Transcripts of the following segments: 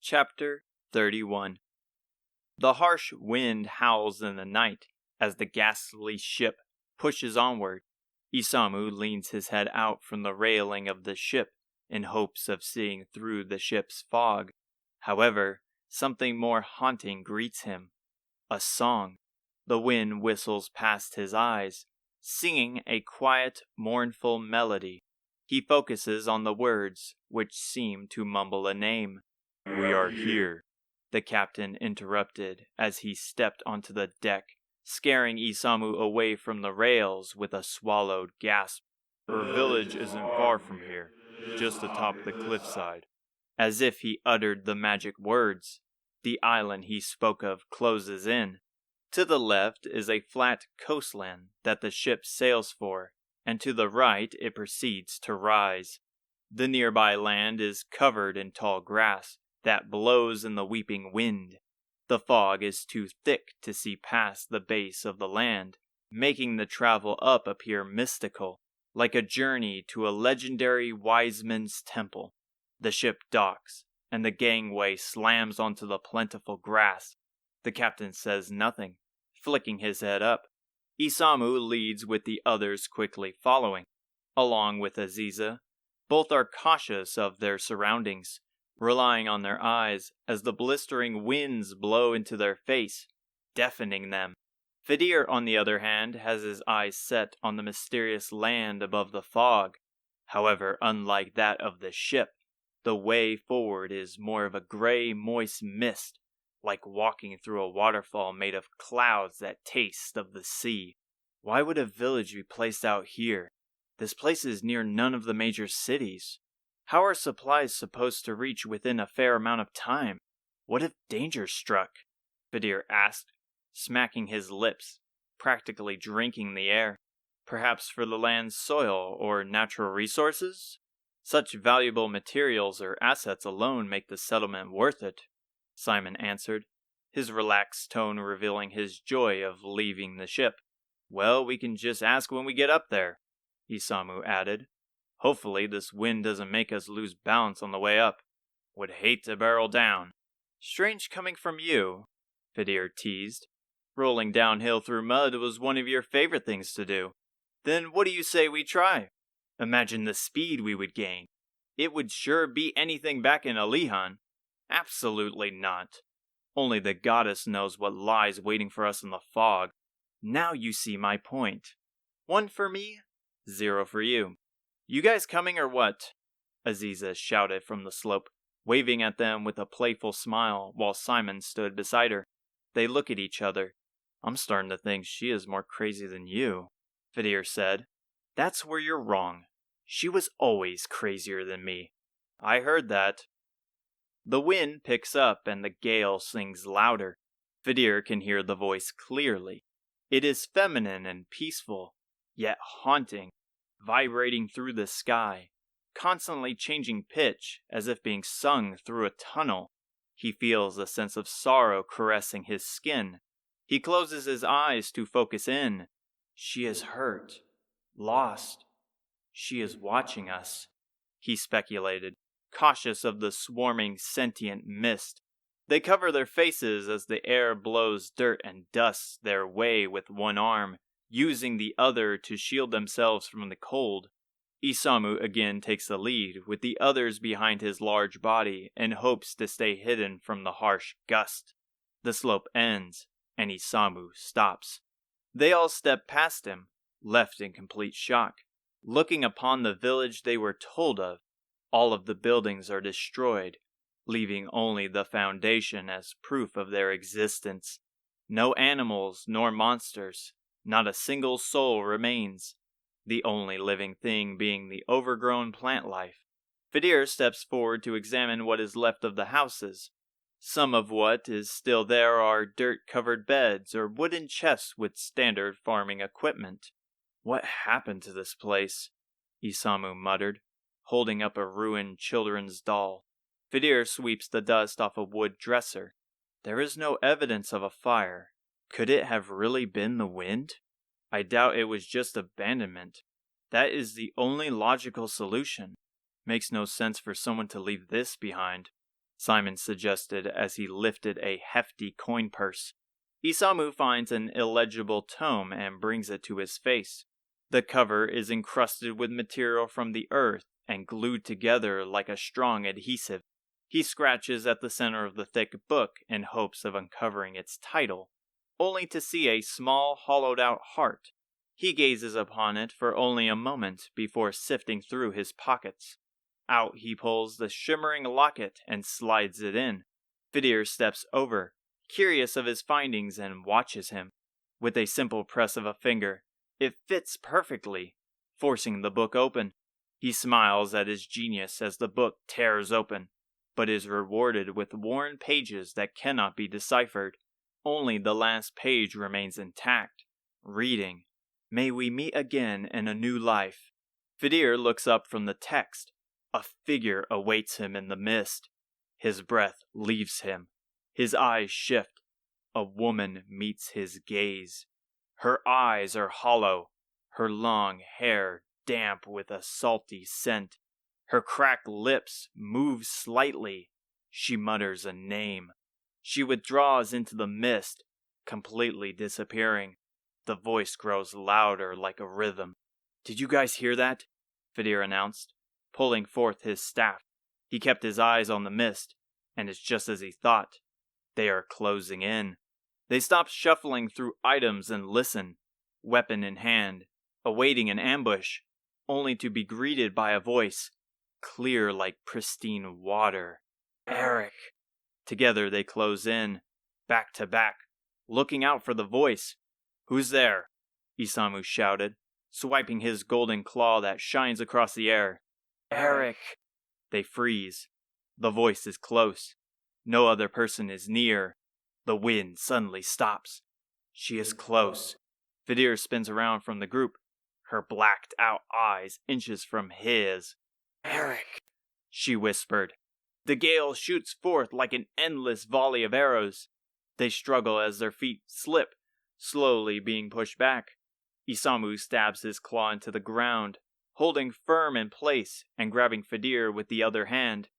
Chapter 31. The harsh wind howls in the night as the ghastly ship pushes onward. Isamu leans his head out from the railing of the ship in hopes of seeing through the ship's fog. However, something more haunting greets him. A song. The wind whistles past his eyes, singing a quiet, mournful melody. He focuses on the words, which seem to mumble a name. "We are here," the captain interrupted as he stepped onto the deck, scaring Isamu away from the rails with a swallowed gasp. "Her village isn't far from here, just atop the cliffside." As if he uttered the magic words, the island he spoke of closes in. To the left is a flat coastland that the ship sails for, and to the right it proceeds to rise. The nearby land is covered in tall grass that blows in the weeping wind. The fog is too thick to see past the base of the land, making the travel up appear mystical, like a journey to a legendary wise men's temple. The ship docks, and the gangway slams onto the plentiful grass. The captain says nothing, flicking his head up. Isamu leads with the others quickly following, along with Aziza. Both are cautious of their surroundings, relying on their eyes as the blistering winds blow into their face, deafening them. Fedir, on the other hand, has his eyes set on the mysterious land above the fog. However, unlike that of the ship, the way forward is more of a gray, moist mist, like walking through a waterfall made of clouds that taste of the sea. Why would a village be placed out here? This place is near none of the major cities. How are supplies supposed to reach within a fair amount of time? What if danger struck? Fedir asked, smacking his lips, practically drinking the air. Perhaps for the land's soil or natural resources? Such valuable materials or assets alone make the settlement worth it, Simon answered, his relaxed tone revealing his joy of leaving the ship. Well, we can just ask when we get up there, Isamu added. Hopefully this wind doesn't make us lose balance on the way up. Would hate to barrel down. Strange coming from you, Fedir teased. Rolling downhill through mud was one of your favorite things to do. Then what do you say we try? Imagine the speed we would gain. It would sure beat anything back in Aliahan. Absolutely not. Only the goddess knows what lies waiting for us in the fog. Now you see my point. 1 for me, 0 for you. You guys coming or what? Aziza shouted from the slope, waving at them with a playful smile while Simon stood beside her. They look at each other. I'm starting to think she is more crazy than you, Fedir said. That's where you're wrong. She was always crazier than me. I heard that. The wind picks up and the gale sings louder. Fedir can hear the voice clearly. It is feminine and peaceful, yet haunting, vibrating through the sky, constantly changing pitch as if being sung through a tunnel. He feels a sense of sorrow caressing his skin. He closes his eyes to focus in. She is hurt, lost. She is watching us, he speculated, cautious of the swarming sentient mist. They cover their faces as the air blows dirt and dust their way with one arm, using the other to shield themselves from the cold. Isamu again takes the lead, with the others behind his large body, and hopes to stay hidden from the harsh gust. The slope ends, and Isamu stops. They all step past him, left in complete shock, looking upon the village they were told of. All of the buildings are destroyed, leaving only the foundation as proof of their existence. No animals nor monsters, not a single soul remains, the only living thing being the overgrown plant life. Fedir steps forward to examine what is left of the houses. Some of what is still there are dirt-covered beds or wooden chests with standard farming equipment. What happened to this place? Isamu muttered, holding up a ruined children's doll. Fedir sweeps the dust off a wood dresser. There is no evidence of a fire. Could it have really been the wind? I doubt it was just abandonment. That is the only logical solution. Makes no sense for someone to leave this behind. Simon suggested as he lifted a hefty coin purse. Isamu finds an illegible tome and brings it to his face. The cover is encrusted with material from the earth and glued together like a strong adhesive. He scratches at the center of the thick book in hopes of uncovering its title, only to see a small hollowed-out heart. He gazes upon it for only a moment before sifting through his pockets. Out he pulls the shimmering locket and slides it in. Fedir steps over, curious of his findings, and watches him. With a simple press of a finger, it fits perfectly, forcing the book open. He smiles at his genius as the book tears open, but is rewarded with worn pages that cannot be deciphered. Only the last page remains intact, reading, "May we meet again in a new life." Fedir looks up from the text. A figure awaits him in the mist. His breath leaves him. His eyes shift. A woman meets his gaze. Her eyes are hollow, her long hair damp with a salty scent. Her cracked lips move slightly. She mutters a name. She withdraws into the mist, completely disappearing. The voice grows louder like a rhythm. "Did you guys hear that?" Fedir announced, pulling forth his staff. He kept his eyes on the mist, and it's just as he thought. They are closing in. They stop shuffling through items and listen, weapon in hand, awaiting an ambush, only to be greeted by a voice, clear like pristine water. "Eric!" Together they close in, back to back, looking out for the voice. "Who's there?" Isamu shouted, swiping his golden claw that shines across the air. "Eric!" They freeze. The voice is close. No other person is near. The wind suddenly stops. She is close. Fedir spins around from the group, her blacked out eyes inches from his. "Eric!" she whispered. The gale shoots forth like an endless volley of arrows. They struggle as their feet slip, slowly being pushed back. Isamu stabs his claw into the ground, holding firm in place and grabbing Fedir with the other hand.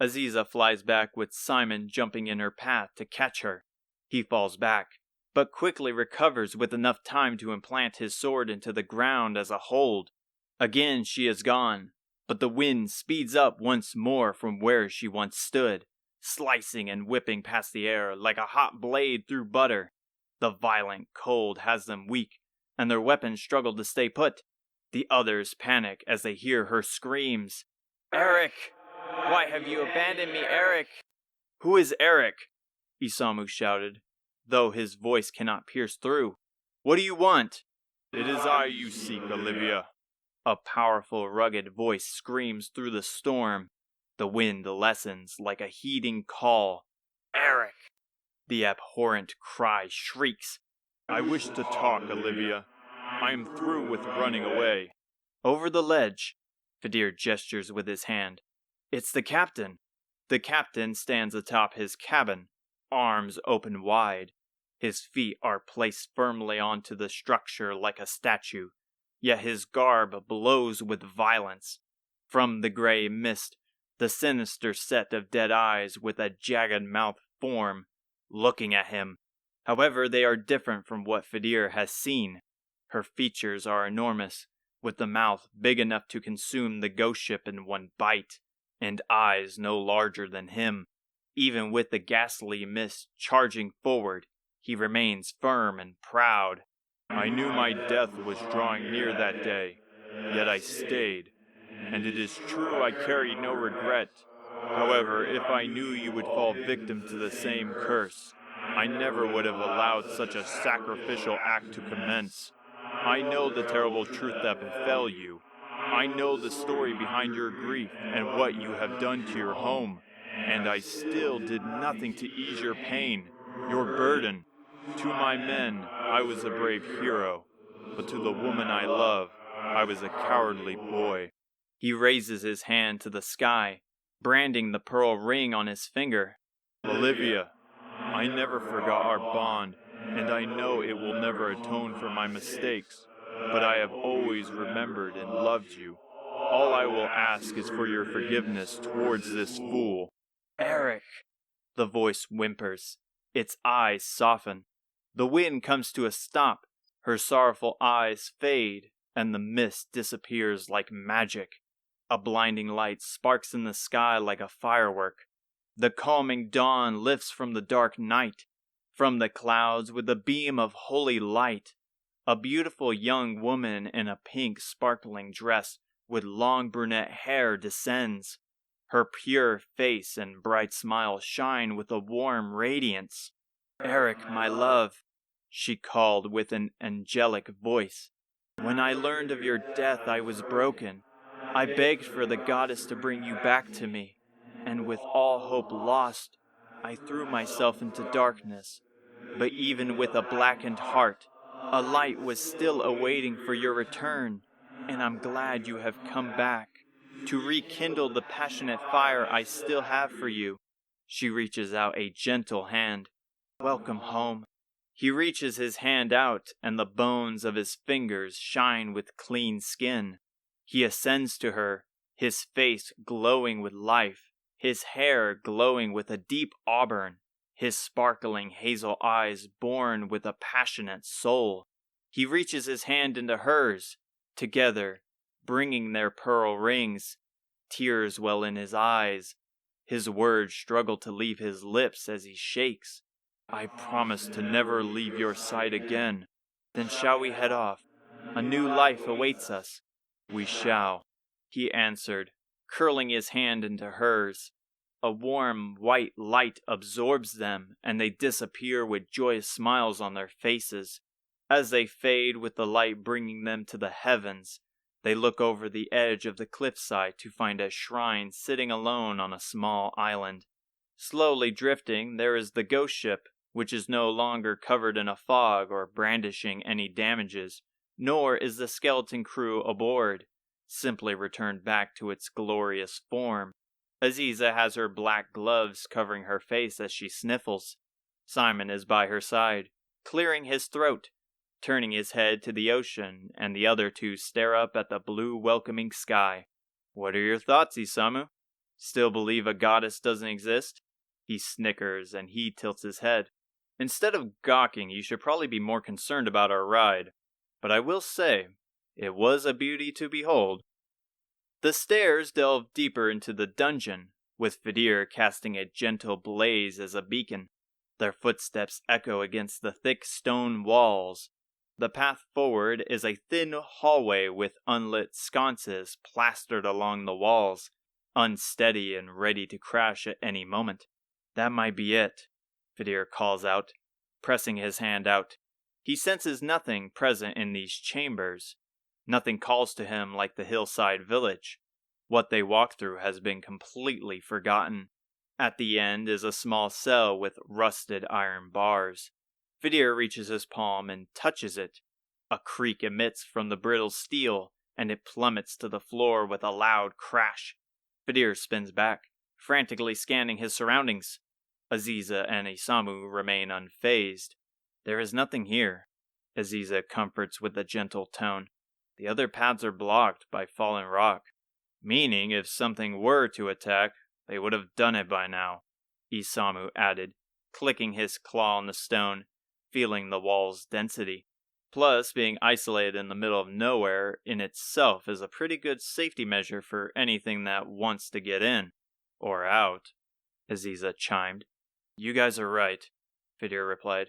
Aziza flies back with Simon jumping in her path to catch her. He falls back, but quickly recovers with enough time to implant his sword into the ground as a hold. Again she is gone, but the wind speeds up once more from where she once stood, slicing and whipping past the air like a hot blade through butter. The violent cold has them weak, and their weapons struggle to stay put. The others panic as they hear her screams. "Eric! Why have you abandoned me, Eric?" "Who is Eric?" Isamu shouted, though his voice cannot pierce through. "What do you want?" "It is I you seek, Olivia." A powerful, rugged voice screams through the storm. The wind lessens like a heeding call. "Eric!" The abhorrent cry shrieks. "I wish to talk, Olivia. I am through with running away." Over the ledge, Fedir gestures with his hand. It's the captain. The captain stands atop his cabin, arms open wide. His feet are placed firmly onto the structure like a statue, yet his garb blows with violence. From the gray mist, the sinister set of dead eyes with a jagged mouth form, looking at him. However, they are different from what Fedir has seen. Her features are enormous, with the mouth big enough to consume the ghost ship in one bite, and eyes no larger than him. Even with the ghastly mist charging forward, he remains firm and proud. "I knew my death was drawing near that day, yet I stayed, and it is true I carry no regret. However, if I knew you would fall victim to the same curse, I never would have allowed such a sacrificial act to commence. I know the terrible truth that befell you. I know the story behind your grief and what you have done to your home, and I still did nothing to ease your pain, your burden. To my men, I was a brave hero, but to the woman I love, I was a cowardly boy." He raises his hand to the sky, branding the pearl ring on his finger. "Olivia, I never forgot our bond, and I know it will never atone for my mistakes, but I have always remembered and loved you. All I will ask is for your forgiveness towards this fool." Eric, the voice whimpers. Its eyes soften. The wind comes to a stop. Her sorrowful eyes fade, and the mist disappears like magic. A blinding light sparks in the sky like a firework. The calming dawn lifts from the dark night. From the clouds with a beam of holy light, a beautiful young woman in a pink sparkling dress with long brunette hair descends. Her pure face and bright smile shine with a warm radiance. Eric, my love, she called with an angelic voice. When I learned of your death, I was broken. I begged for the goddess to bring you back to me, and with all hope lost, I threw myself into darkness. But even with a blackened heart, a light was still awaiting for your return, and I'm glad you have come back to rekindle the passionate fire I still have for you. She reaches out a gentle hand. Welcome home. He reaches his hand out, and the bones of his fingers shine with clean skin. He ascends to her, his face glowing with life, his hair glowing with a deep auburn, his sparkling hazel eyes born with a passionate soul. He reaches his hand into hers, together, bringing their pearl rings. Tears well in his eyes. His words struggle to leave his lips as he shakes. I promise to never leave your side again. Then shall we head off? A new life awaits us. We shall, he answered, curling his hand into hers. A warm white light absorbs them, and they disappear with joyous smiles on their faces. As they fade with the light bringing them to the heavens, they look over the edge of the cliffside to find a shrine sitting alone on a small island. Slowly drifting, there is the ghost ship, which is no longer covered in a fog or brandishing any damages, nor is the skeleton crew aboard, simply returned back to its glorious form. Aziza has her black gloves covering her face as she sniffles. Simon is by her side, clearing his throat, turning his head to the ocean, and the other two stare up at the blue welcoming sky. What are your thoughts, Isamu? Still believe a goddess doesn't exist? He snickers and he tilts his head. Instead of gawking, you should probably be more concerned about our ride. But I will say, it was a beauty to behold. The stairs delve deeper into the dungeon, with Fedir casting a gentle blaze as a beacon. Their footsteps echo against the thick stone walls. The path forward is a thin hallway with unlit sconces plastered along the walls, unsteady and ready to crash at any moment. That might be it, Fedir calls out, pressing his hand out. He senses nothing present in these chambers. Nothing calls to him like the hillside village. What they walk through has been completely forgotten. At the end is a small cell with rusted iron bars. Fedir reaches his palm and touches it. A creak emits from the brittle steel, and it plummets to the floor with a loud crash. Fedir spins back, frantically scanning his surroundings. Aziza and Isamu remain unfazed. There is nothing here, Aziza comforts with a gentle tone. The other paths are blocked by fallen rock. Meaning, if something were to attack, they would have done it by now, Isamu added, clicking his claw on the stone, feeling the wall's density. Plus, being isolated in the middle of nowhere in itself is a pretty good safety measure for anything that wants to get in. Or out, Aziza chimed. You guys are right, Fedir replied.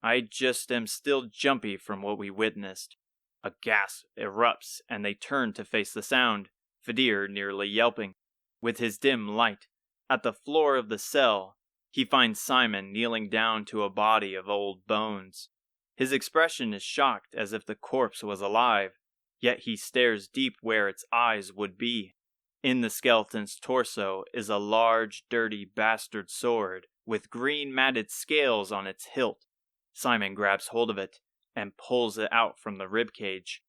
I just am still jumpy from what we witnessed. A gasp erupts, and they turn to face the sound, Fedir nearly yelping. With his dim light, at the floor of the cell, he finds Simon kneeling down to a body of old bones. His expression is shocked as if the corpse was alive, yet he stares deep where its eyes would be. In the skeleton's torso is a large, dirty bastard sword with green matted scales on its hilt. Simon grabs hold of it and pulls it out from the ribcage.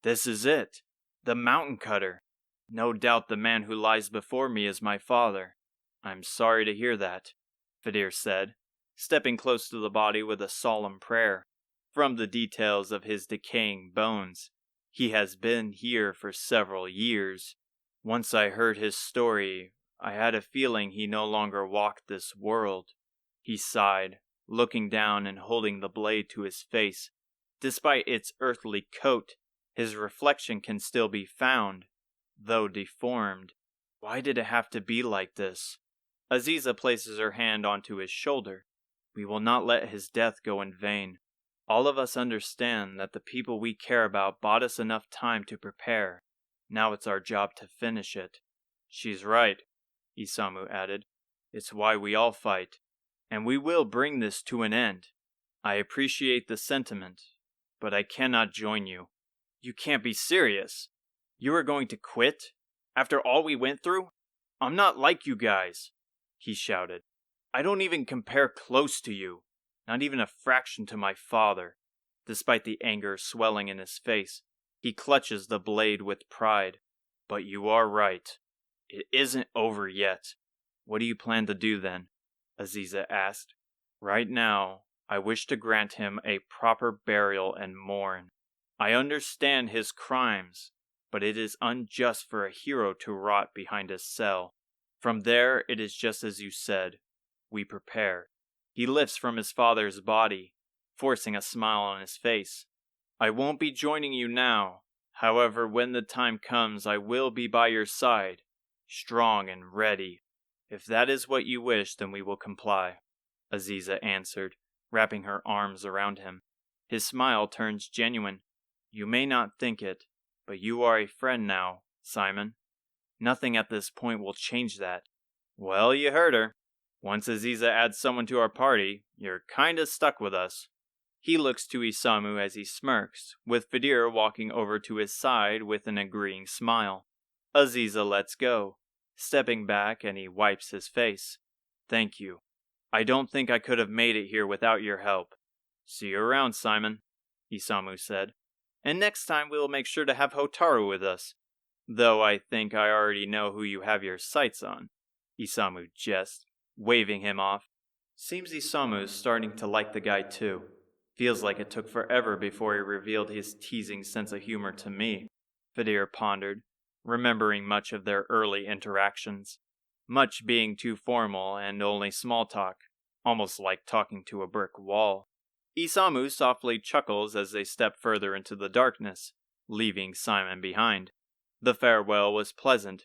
This is it, the mountain cutter. No doubt the man who lies before me is my father. I'm sorry to hear that, Fedir said, stepping close to the body with a solemn prayer. From the details of his decaying bones, he has been here for several years. Once I heard his story, I had a feeling he no longer walked this world. He sighed, looking down and holding the blade to his face. Despite its earthly coat, his reflection can still be found, though deformed. Why did it have to be like this? Aziza places her hand onto his shoulder. We will not let his death go in vain. All of us understand that the people we care about bought us enough time to prepare. Now it's our job to finish it. She's right, Isamu added. It's why we all fight. And we will bring this to an end. I appreciate the sentiment, but I cannot join you. You can't be serious. You are going to quit? After all we went through? I'm not like you guys, he shouted. I don't even compare close to you. Not even a fraction to my father. Despite the anger swelling in his face, he clutches the blade with pride. But you are right. It isn't over yet. What do you plan to do then? Aziza asked. Right now, I wish to grant him a proper burial and mourn. I understand his crimes, but it is unjust for a hero to rot behind a cell. From there, it is just as you said. We prepare. He lifts from his father's body, forcing a smile on his face. I won't be joining you now. However, when the time comes, I will be by your side, strong and ready. If that is what you wish, then we will comply, Aziza answered, wrapping her arms around him. His smile turns genuine. You may not think it, but you are a friend now, Simon. Nothing at this point will change that. Well, you heard her. Once Aziza adds someone to our party, you're kinda stuck with us. He looks to Isamu as he smirks, with Fedir walking over to his side with an agreeing smile. Aziza lets go, stepping back, and he wipes his face. Thank you. I don't think I could have made it here without your help. See you around, Simon, Isamu said. And next time we will make sure to have Hotaru with us. Though I think I already know who you have your sights on, Isamu jests, waving him off. Seems Isamu's starting to like the guy too. Feels like it took forever before he revealed his teasing sense of humor to me, Fedir pondered, remembering much of their early interactions. Much being too formal and only small talk, almost like talking to a brick wall. Isamu softly chuckles as they step further into the darkness, leaving Simon behind. The farewell was pleasant,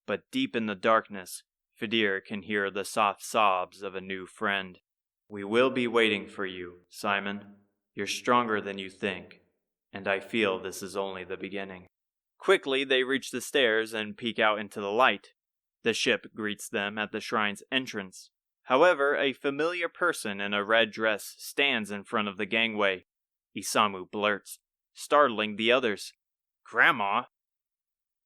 but deep in the darkness, Fedir can hear the soft sobs of a new friend. We will be waiting for you, Simon. You're stronger than you think, and I feel this is only the beginning. Quickly they reach the stairs and peek out into the light. The ship greets them at the shrine's entrance. However, a familiar person in a red dress stands in front of the gangway. Isamu blurts, startling the others. Grandma?